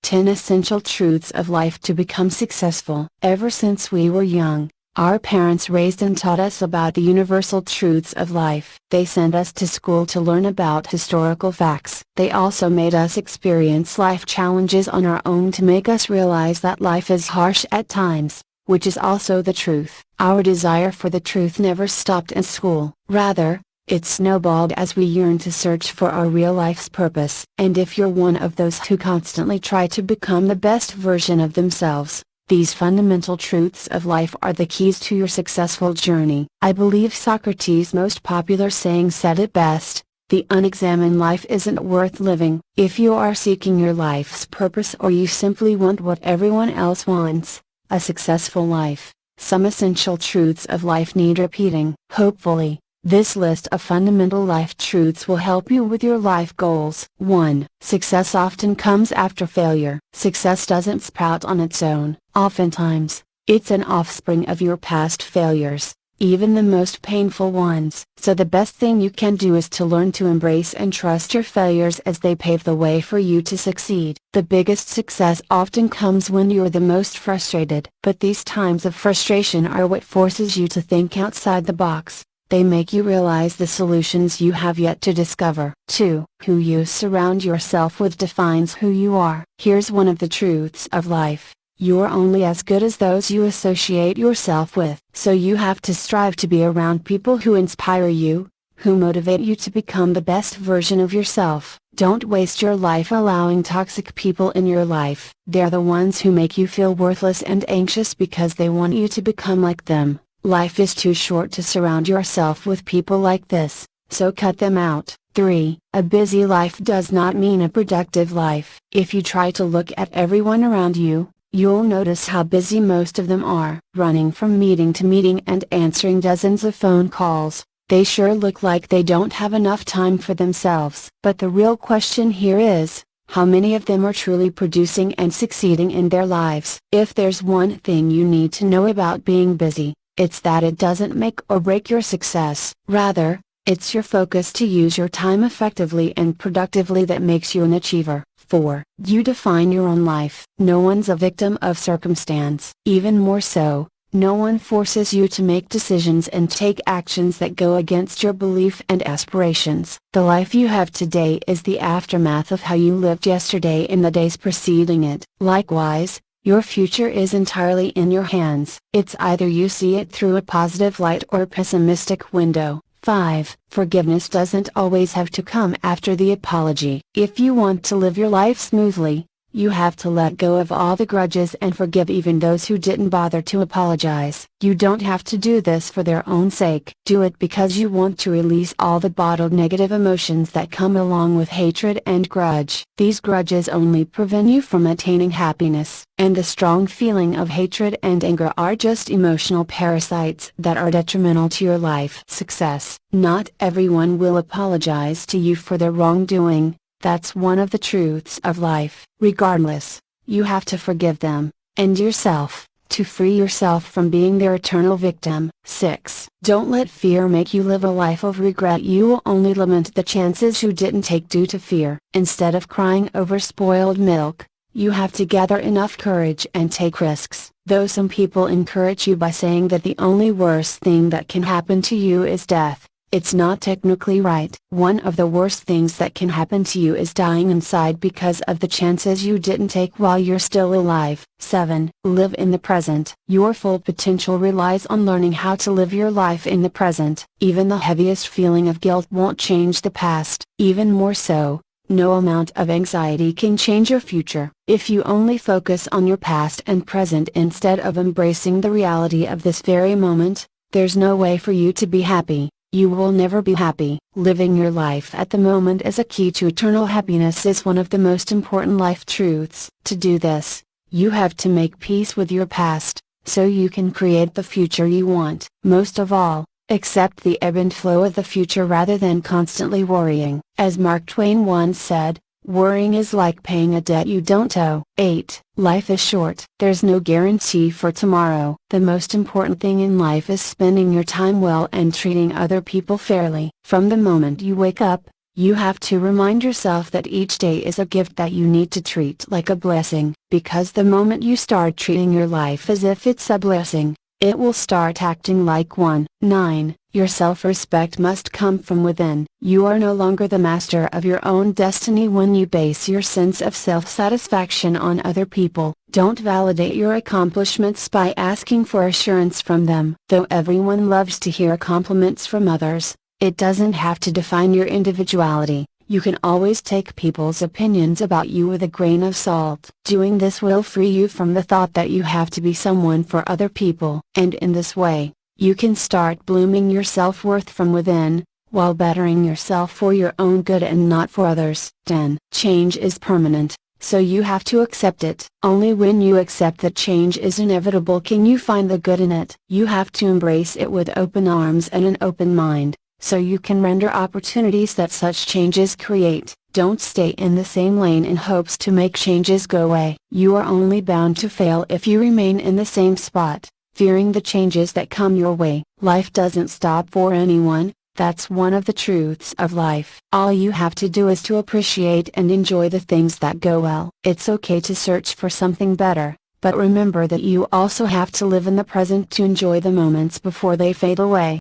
10 Essential Truths of Life to Become Successful. Ever since we were young, our parents raised and taught us about the universal truths of life. They sent us to school to learn about historical facts. They also made us experience life challenges on our own to make us realize that life is harsh at times, which is also the truth. Our desire for the truth never stopped in school. Rather, it snowballed as we yearned to search for our real life's purpose. And if you're one of those who constantly try to become the best version of themselves, these fundamental truths of life are the keys to your successful journey. I believe Socrates' most popular saying said it best: the unexamined life isn't worth living. If you are seeking your life's purpose or you simply want what everyone else wants, a successful life, some essential truths of life need repeating. Hopefully, this list of fundamental life truths will help you with your life goals. 1. Success often comes after failure. Success doesn't sprout on its own. Oftentimes, it's an offspring of your past failures, even the most painful ones. So the best thing you can do is to learn to embrace and trust your failures as they pave the way for you to succeed. The biggest success often comes when you're the most frustrated. But these times of frustration are what forces you to think outside the box. They make you realize the solutions you have yet to discover. 2. Who you surround yourself with defines who you are. Here's one of the truths of life: you're only as good as those you associate yourself with. So you have to strive to be around people who inspire you, who motivate you to become the best version of yourself. Don't waste your life allowing toxic people in your life. They're the ones who make you feel worthless and anxious because they want you to become like them. Life is too short to surround yourself with people like this, so cut them out. 3. A busy life does not mean a productive life. If you try to look at everyone around you, you'll notice how busy most of them are. Running from meeting to meeting and answering dozens of phone calls, they sure look like they don't have enough time for themselves. But the real question here is, how many of them are truly producing and succeeding in their lives? If there's one thing you need to know about being busy, it's that it doesn't make or break your success. Rather, it's your focus to use your time effectively and productively that makes you an achiever. 4. You define your own life. No one's a victim of circumstance. Even more so, no one forces you to make decisions and take actions that go against your belief and aspirations. The life you have today is the aftermath of how you lived yesterday and the days preceding it. Likewise, your future is entirely in your hands. It's either you see it through a positive light or a pessimistic window. 5. Forgiveness doesn't always have to come after the apology. If you want to live your life smoothly, you have to let go of all the grudges and forgive even those who didn't bother to apologize. You don't have to do this for their own sake. Do it because you want to release all the bottled negative emotions that come along with hatred and grudge. These grudges only prevent you from attaining happiness, and the strong feeling of hatred and anger are just emotional parasites that are detrimental to your life success. Not everyone will apologize to you for their wrongdoing. That's one of the truths of life. Regardless, you have to forgive them, and yourself, to free yourself from being their eternal victim. 6. Don't let fear make you live a life of regret. You will only lament the chances you didn't take due to fear. Instead of crying over spoiled milk, you have to gather enough courage and take risks. Though some people encourage you by saying that the only worst thing that can happen to you is death, it's not technically right. One of the worst things that can happen to you is dying inside because of the chances you didn't take while you're still alive. 7. Live in the present. Your full potential relies on learning how to live your life in the present. Even the heaviest feeling of guilt won't change the past. Even more so, no amount of anxiety can change your future. If you only focus on your past and present instead of embracing the reality of this very moment, there's no way for you to be happy. You will never be happy. Living your life at the moment as a key to eternal happiness is one of the most important life truths. To do this, you have to make peace with your past, so you can create the future you want. Most of all, accept the ebb and flow of the future rather than constantly worrying. As Mark Twain once said, worrying is like paying a debt you don't owe. 8. Life is short. There's no guarantee for tomorrow. The most important thing in life is spending your time well and treating other people fairly. From the moment you wake up, You have to remind yourself that each day is a gift that you need to treat like a blessing, because the moment you start treating your life as if it's a blessing, it will start acting like one. 9. Your self-respect must come from within. You are no longer the master of your own destiny when you base your sense of self-satisfaction on other people. Don't validate your accomplishments by asking for assurance from them. Though everyone loves to hear compliments from others, it doesn't have to define your individuality. You can always take people's opinions about you with a grain of salt. Doing this will free you from the thought that you have to be someone for other people. And in this way, you can start blooming your self-worth from within, while bettering yourself for your own good and not for others. 10. Change is permanent, so you have to accept it. Only when you accept that change is inevitable can you find the good in it. You have to embrace it with open arms and an open mind, so you can render opportunities that such changes create. Don't stay in the same lane in hopes to make changes go away. You are only bound to fail if you remain in the same spot, fearing the changes that come your way. Life doesn't stop for anyone, that's one of the truths of life. All you have to do is to appreciate and enjoy the things that go well. It's okay to search for something better, but remember that you also have to live in the present to enjoy the moments before they fade away.